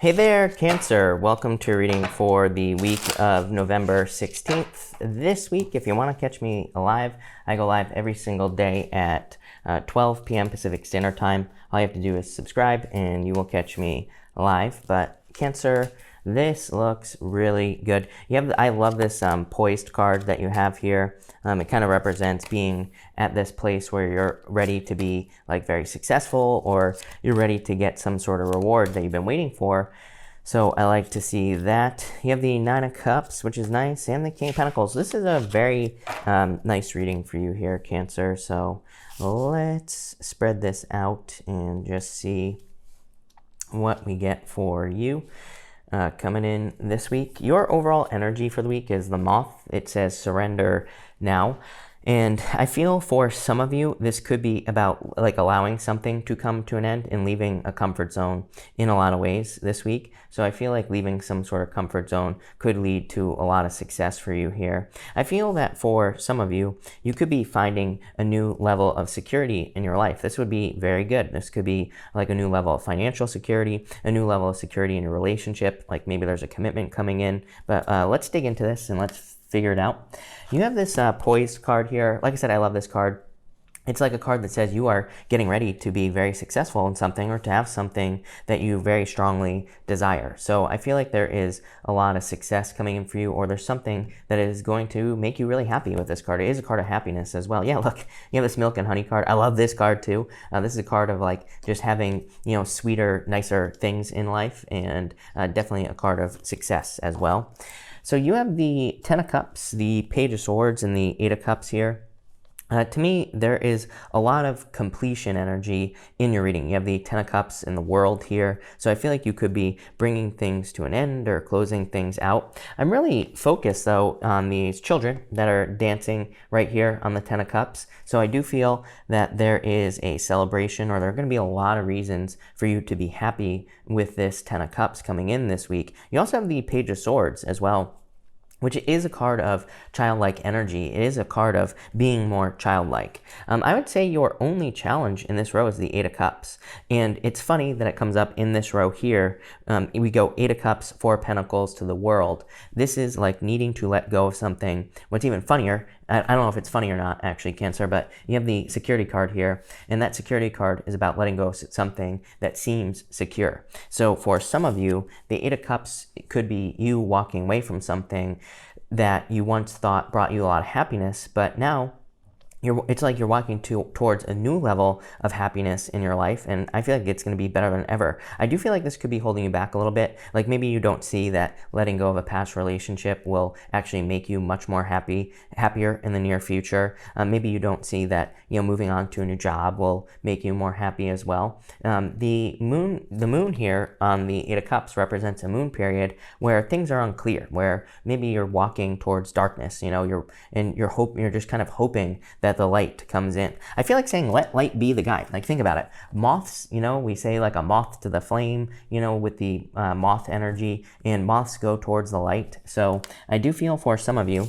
Hey there, Cancer. Welcome to reading for the week of November 16th. This week, if you want to catch me live, I go live every single day at 12 p.m. Pacific Standard Time. All you have to do is subscribe and you will catch me live. But Cancer, this looks really good. I love this poised card that you have here. It kind of represents being at this place where you're ready to be like very successful, or you're ready to get some sort of reward that you've been waiting for. So I like to see that. You have the Nine of Cups, which is nice, and the King of Pentacles. This is a very nice reading for you here, Cancer. So let's spread this out and just see what we get for you. Coming in this week, your overall energy for the week is the Moth. It says surrender now. And I feel for some of you, this could be about like allowing something to come to an end and leaving a comfort zone in a lot of ways this week. So I feel like leaving some sort of comfort zone could lead to a lot of success for you here. I feel that for some of you, you could be finding a new level of security in your life. This would be very good. This could be like a new level of financial security, a new level of security in your relationship. Like maybe there's a commitment coming in. But let's dig into this and let's figure it out. You have this poised card here. Like I said, I love this card. It's like a card that says you are getting ready to be very successful in something, or to have something that you very strongly desire. So I feel like there is a lot of success coming in for you, or there's something that is going to make you really happy with this card. It is a card of happiness as well. Yeah, look, you have this Milk and Honey card. I love this card too. This is a card of like just having, sweeter, nicer things in life, and definitely a card of success as well. So you have the Ten of Cups, the Page of Swords, and the Eight of Cups here. To me, there is a lot of completion energy in your reading. You have the Ten of Cups in the World here. So I feel like you could be bringing things to an end or closing things out. I'm really focused, though, on these children that are dancing right here on the Ten of Cups. So I do feel that there is a celebration, or there are going to be a lot of reasons for you to be happy with this Ten of Cups coming in this week. You also have the Page of Swords as well, which is a card of childlike energy. It is a card of being more childlike. I would say your only challenge in this row is the Eight of Cups. And it's funny that it comes up in this row here. We go Eight of Cups, Four of Pentacles to the World. This is like needing to let go of something. What's even funnier, I don't know if it's funny or not, actually, Cancer, but you have the security card here, and that security card is about letting go of something that seems secure. So for some of you, the Eight of Cups could be you walking away from something that you once thought brought you a lot of happiness, but now it's like you're walking towards a new level of happiness in your life, and I feel like it's going to be better than ever. I do feel like this could be holding you back a little bit. Like maybe you don't see that letting go of a past relationship will actually make you much more happier in the near future. Maybe you don't see that moving on to a new job will make you more happy as well. The moon here on the Eight of Cups represents a moon period where things are unclear, where maybe you're walking towards darkness. You're just kind of hoping that the light comes in. I feel like saying let light be the guide. Like think about it. Moths, we say like a moth to the flame, with the moth energy, and moths go towards the light. So I do feel for some of you,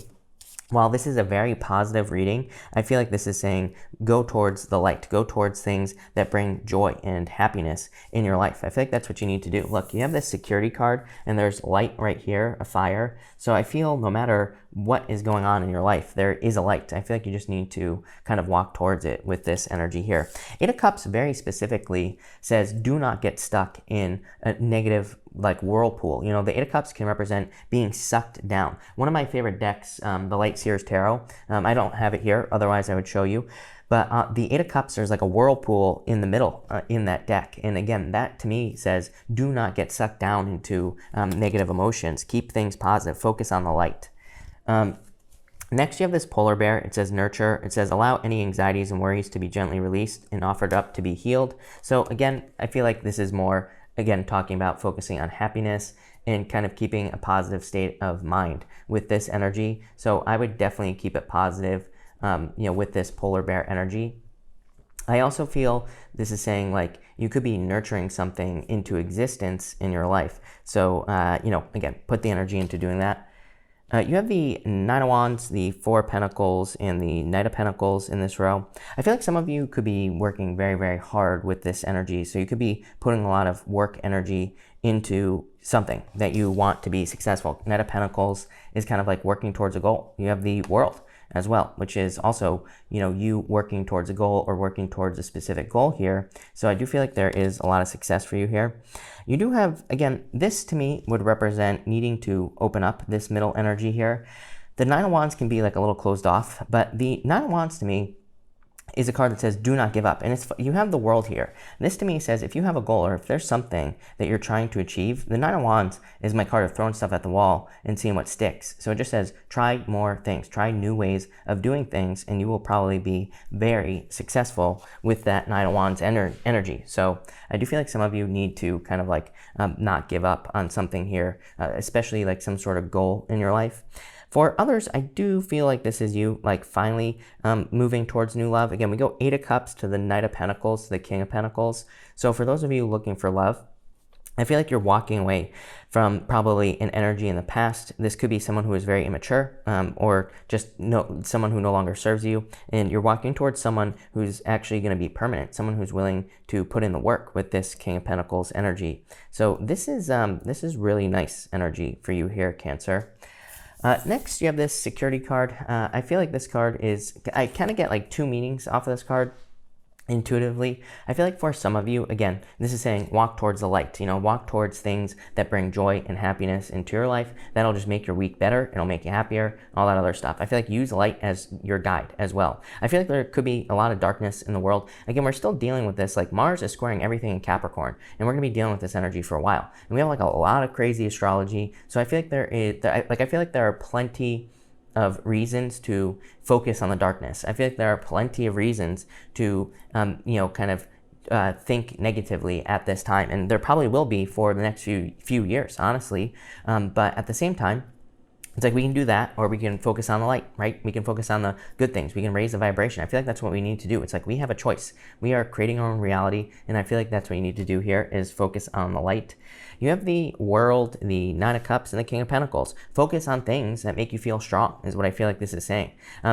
while this is a very positive reading, I feel like this is saying go towards the light, go towards things that bring joy and happiness in your life. I feel like that's what you need to do. Look, you have this security card, and there's light right here, a fire. So I feel no matter what is going on in your life, there is a light. I feel like you just need to kind of walk towards it with this energy here. Eight of Cups very specifically says do not get stuck in a negative like whirlpool. The Eight of Cups can represent being sucked down. One of my favorite decks, the Light Seers Tarot, I don't have it here, otherwise I would show you. But the Eight of Cups, there's like a whirlpool in the middle in that deck. And again, that to me says do not get sucked down into negative emotions. Keep things positive. Focus on the light. Next, you have this polar bear. It says nurture. It says allow any anxieties and worries to be gently released and offered up to be healed. So again, I feel like this is more, again, talking about focusing on happiness and kind of keeping a positive state of mind with this energy. So I would definitely keep it positive, with this polar bear energy. I also feel this is saying like you could be nurturing something into existence in your life. So, again, put the energy into doing that. You have the Nine of Wands, the Four of Pentacles, and the Knight of Pentacles in this row. I feel like some of you could be working very, very hard with this energy. So you could be putting a lot of work energy into something that you want to be successful. Knight of Pentacles is kind of like working towards a goal. You have the World as well, which is also, you know, you working towards a goal or working towards a specific goal here. So I do feel like there is a lot of success for you here. You do have, again, this to me would represent needing to open up this middle energy here. The Nine of Wands can be like a little closed off, but the Nine of Wands to me is a card that says do not give up, and you have the World here. This to me says if you have a goal or if there's something that you're trying to achieve, the Nine of Wands is my card of throwing stuff at the wall and seeing what sticks. So it just says try more things, try new ways of doing things, and you will probably be very successful with that Nine of Wands energy. So I do feel like some of you need to kind of like not give up on something here, especially like some sort of goal in your life. For others, I do feel like this is you, like finally moving towards new love. Again, we go Eight of Cups to the Knight of Pentacles to the King of Pentacles. So for those of you looking for love, I feel like you're walking away from probably an energy in the past. This could be someone who is very immature or just someone who no longer serves you. And you're walking towards someone who's actually going to be permanent, someone who's willing to put in the work with this King of Pentacles energy. So this is really nice energy for you here, Cancer. Next, you have this security card. I feel like this card is, I kind of get like two meanings off of this card intuitively. I feel like for some of you, again, this is saying walk towards the light, you know, walk towards things that bring joy and happiness into your life. That'll just make your week better. It'll make you happier, all that other stuff. I feel like use light as your guide as well. I feel like there could be a lot of darkness in the world. Again, we're still dealing with this, like Mars is squaring everything in Capricorn, and we're going to be dealing with this energy for a while. And we have like a lot of crazy astrology. So I feel like I feel like there are plenty of reasons to focus on the darkness. I feel like there are plenty of reasons to, kind of think negatively at this time, and there probably will be for the next few years, honestly. But at the same time, it's like we can do that, or we can focus on the light, right? We can focus on the good things. We can raise the vibration. I feel like that's what we need to do. It's like we have a choice. We are creating our own reality, and I feel like that's what you need to do here is focus on the light. You have the World, the Nine of Cups, and the King of Pentacles. Focus on things that make you feel strong is what I feel like this is saying.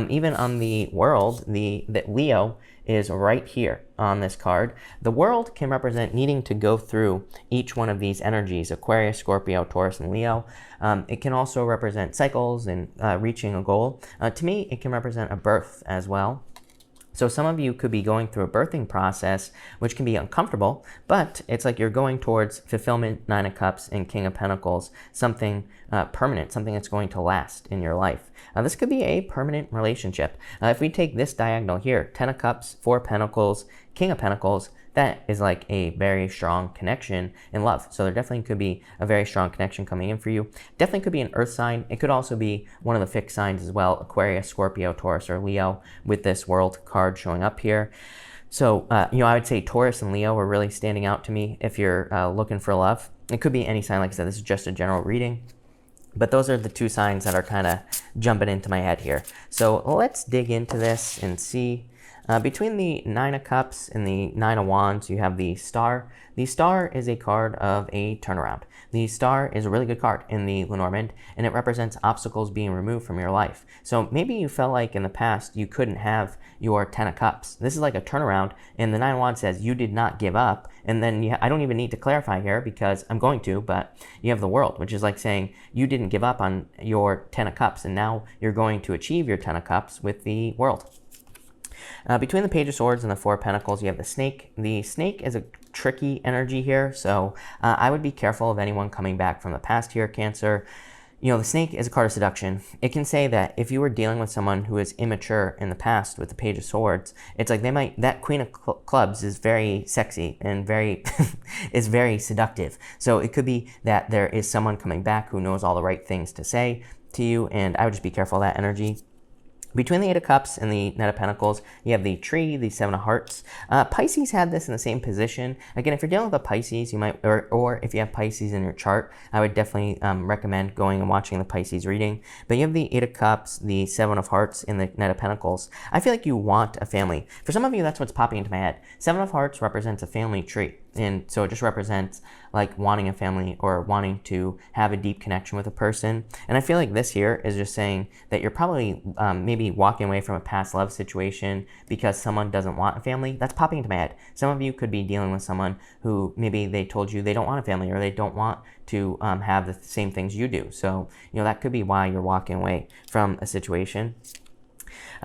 Even on the World, the Leo is right here on this card. The World can represent needing to go through each one of these energies, Aquarius, Scorpio, Taurus, and Leo. It can also represent cycles and reaching a goal. To me, it can represent a birth as well. So some of you could be going through a birthing process, which can be uncomfortable, but it's like you're going towards fulfillment, Nine of Cups, and King of Pentacles, something permanent, something that's going to last in your life. This could be a permanent relationship. If we take this diagonal here, 10 of Cups, 4 of Pentacles, King of Pentacles, that is like a very strong connection in love. So there definitely could be a very strong connection coming in for you. Definitely could be an earth sign. It could also be one of the fixed signs as well, Aquarius, Scorpio, Taurus, or Leo, with this World card showing up here. So, I would say Taurus and Leo are really standing out to me if you're looking for love. It could be any sign. Like I said, this is just a general reading. But those are the two signs that are kind of jumping into my head here. So let's dig into this and see. Between the Nine of Cups and the Nine of Wands, you have the Star. The Star is a card of a turnaround. The Star is a really good card in the Lenormand, and it represents obstacles being removed from your life. So maybe you felt like in the past you couldn't have your 10 of Cups. This is like a turnaround, and the Nine of Wands says you did not give up. And then I don't even need to clarify here because I'm going to, but you have the World, which is like saying you didn't give up on your 10 of Cups, and now you're going to achieve your 10 of Cups with the World. Between the Page of Swords and the Four of Pentacles, you have the Snake. The Snake is a tricky energy here, so I would be careful of anyone coming back from the past here, Cancer. The Snake is a card of seduction. It can say that if you were dealing with someone who is immature in the past with the Page of Swords, it's like that Queen of Clubs is very sexy and very is very seductive. So it could be that there is someone coming back who knows all the right things to say to you, and I would just be careful of that energy. Between the Eight of Cups and the Knight of Pentacles, you have the Tree, the Seven of Hearts. Pisces had this in the same position. Again, if you're dealing with a Pisces, you might, or if you have Pisces in your chart, I would definitely recommend going and watching the Pisces reading. But you have the Eight of Cups, the Seven of Hearts, and the Knight of Pentacles. I feel like you want a family. For some of you, that's what's popping into my head. Seven of Hearts represents a family tree. And so it just represents like wanting a family or wanting to have a deep connection with a person. And I feel like this here is just saying that you're probably maybe walking away from a past love situation because someone doesn't want a family. That's popping into my head. Some of you could be dealing with someone who maybe they told you they don't want a family, or they don't want to have the same things you do. So, that could be why you're walking away from a situation.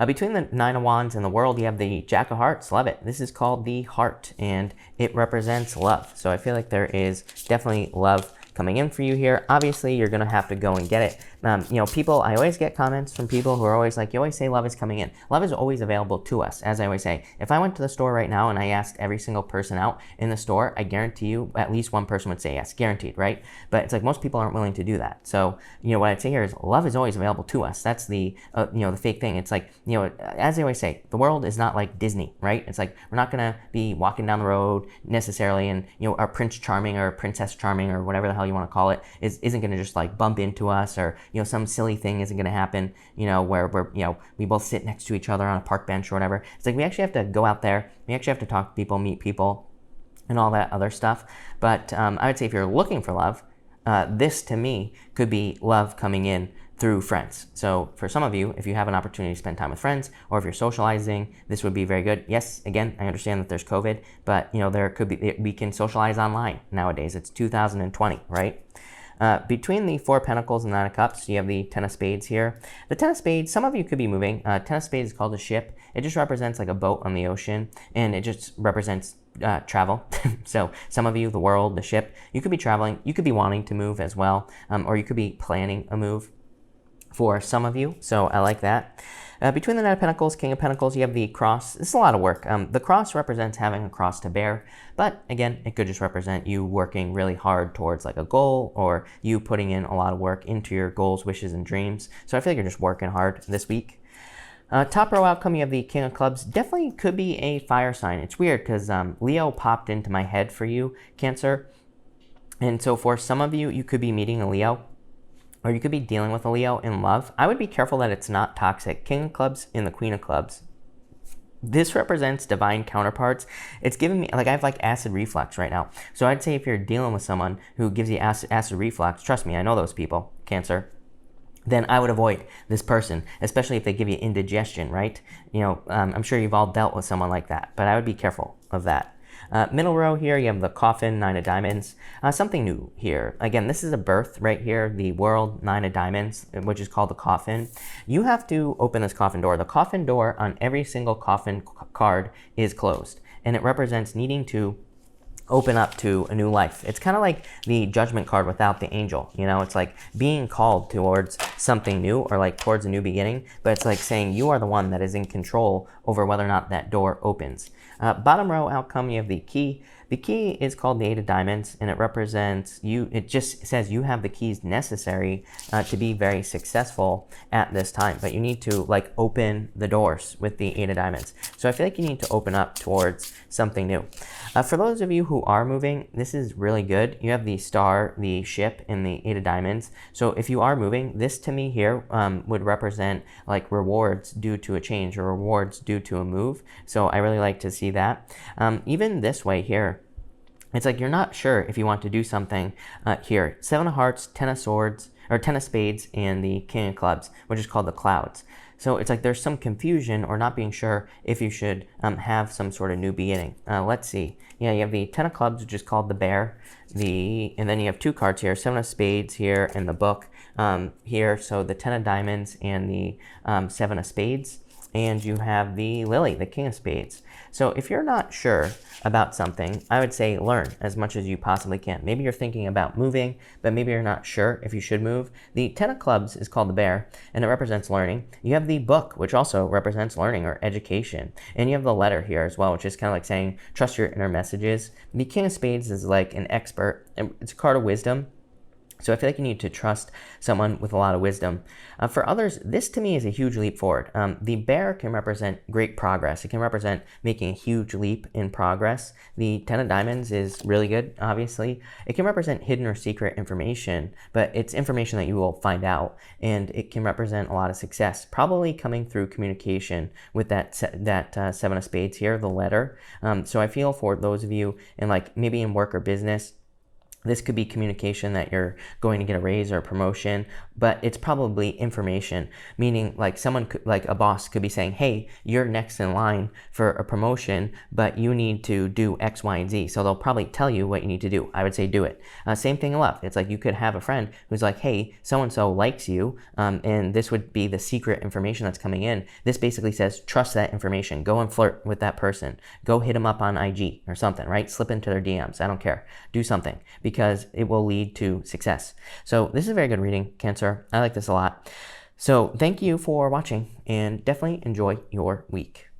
Between the Nine of Wands and the World, you have the Jack of Hearts. Love it. This is called the Heart, and it represents love. So I feel like there is definitely love coming in for you here. Obviously, you're going to have to go and get it. People, I always get comments from people who are always like, you always say love is coming in. Love is always available to us. As I always say, if I went to the store right now and I asked every single person out in the store, I guarantee you at least one person would say yes, guaranteed, right? But it's like most people aren't willing to do that. So, what I'd say here is love is always available to us. That's the, the fake thing. It's like, as I always say, the world is not like Disney, right? It's like, we're not going to be walking down the road necessarily and, our Prince Charming or Princess Charming or whatever the hell you want to call it isn't going to just like bump into us, or, some silly thing isn't going to happen, where we're, we both sit next to each other on a park bench or whatever. It's like we actually have to go out there. We actually have to talk to people, meet people, and all that other stuff. But I would say if you're looking for love, this to me could be love coming in through friends. So for some of you, if you have an opportunity to spend time with friends, or if you're socializing, this would be very good. Yes, again, I understand that there's COVID, but there could be, we can socialize online nowadays. It's 2020, right? Between the Four of Pentacles and Nine of Cups, you have the Ten of Spades here. The Ten of Spades, some of you could be moving. Ten of Spades is called a ship. It just represents like a boat on the ocean, and it just represents travel. So some of you, the world, the ship, you could be traveling. You could be wanting to move as well, or you could be planning a move for some of you. So I like that. Between the Knight of Pentacles, King of Pentacles, you have the cross. This is a lot of work. The cross represents having a cross to bear, but again, it could just represent you working really hard towards like a goal, or you putting in a lot of work into your goals, wishes, and dreams. So I feel like you're just working hard this week. Top row outcome, you have the King of Clubs. Definitely could be a fire sign. It's weird because Leo popped into my head for you, Cancer. And so for some of you, you could be meeting a Leo, or you could be dealing with a Leo in love. I would be careful that it's not toxic. King of Clubs and the Queen of Clubs. This represents divine counterparts. It's giving me, like I have like acid reflux right now. So I'd say if you're dealing with someone who gives you acid reflux, trust me, I know those people, Cancer, then I would avoid this person, especially if they give you indigestion, right? I'm sure you've all dealt with someone like that, but I would be careful of that. Middle row here, you have the Coffin, Nine of Diamonds. Something new here. Again, this is a birth right here, the World, Nine of Diamonds, which is called the Coffin. You have to open this coffin door. The coffin door on every single coffin card is closed, and it represents needing to open up to a new life. It's kind of like the Judgment card without the angel. It's like being called towards something new, or like towards a new beginning, but it's like saying you are the one that is in control over whether or not that door opens. Bottom row outcome, you have the key. The key is called the Eight of Diamonds, and it represents you. It just says you have the keys necessary to be very successful at this time, but you need to like open the doors with the Eight of Diamonds. So I feel like you need to open up towards something new. For those of you who are moving, this is really good. You have the Star, the ship, and the Eight of Diamonds. So if you are moving, this to me here would represent like rewards due to a change, or rewards due to a move. So I really like to see that. Even this way here, it's like you're not sure if you want to do something here. Seven of Hearts, Ten of Swords, or Ten of Spades, and the King of Clubs, which is called the Clouds. So it's like there's some confusion, or not being sure if you should have some sort of new beginning. Let's see. Yeah, you have the Ten of Clubs, which is called the Bear. And then you have two cards here, Seven of Spades here, and the Book here. So the Ten of Diamonds and the Seven of Spades. And you have the Lily, the King of Spades. So if you're not sure about something, I would say learn as much as you possibly can. Maybe you're thinking about moving, but maybe you're not sure if you should move. The Ten of Clubs is called the Bear, and it represents learning. You have the Book, which also represents learning or education. And you have the Letter here as well, which is kind of like saying, trust your inner messages. The King of Spades is like an expert. It's a card of wisdom. So I feel like you need to trust someone with a lot of wisdom. For others, this to me is a huge leap forward. The bear can represent great progress. It can represent making a huge leap in progress. The 10 of diamonds is really good, obviously. It can represent hidden or secret information, but it's information that you will find out, and it can represent a lot of success, probably coming through communication with that seven of spades here, the letter. So I feel for those of you in like maybe in work or business, this could be communication that you're going to get a raise or a promotion, but it's probably information, meaning like someone could, like a boss could be saying, hey, you're next in line for a promotion, but you need to do X, Y, and Z. So they'll probably tell you what you need to do. I would say do it. Same thing in love. It's like you could have a friend who's like, hey, so-and-so likes you, and this would be the secret information that's coming in. This basically says, trust that information. Go and flirt with that person. Go hit them up on IG or something, right? Slip into their DMs. I don't care. Do something, because it will lead to success. So this is a very good reading, Cancer. I like this a lot. So thank you for watching, and definitely enjoy your week.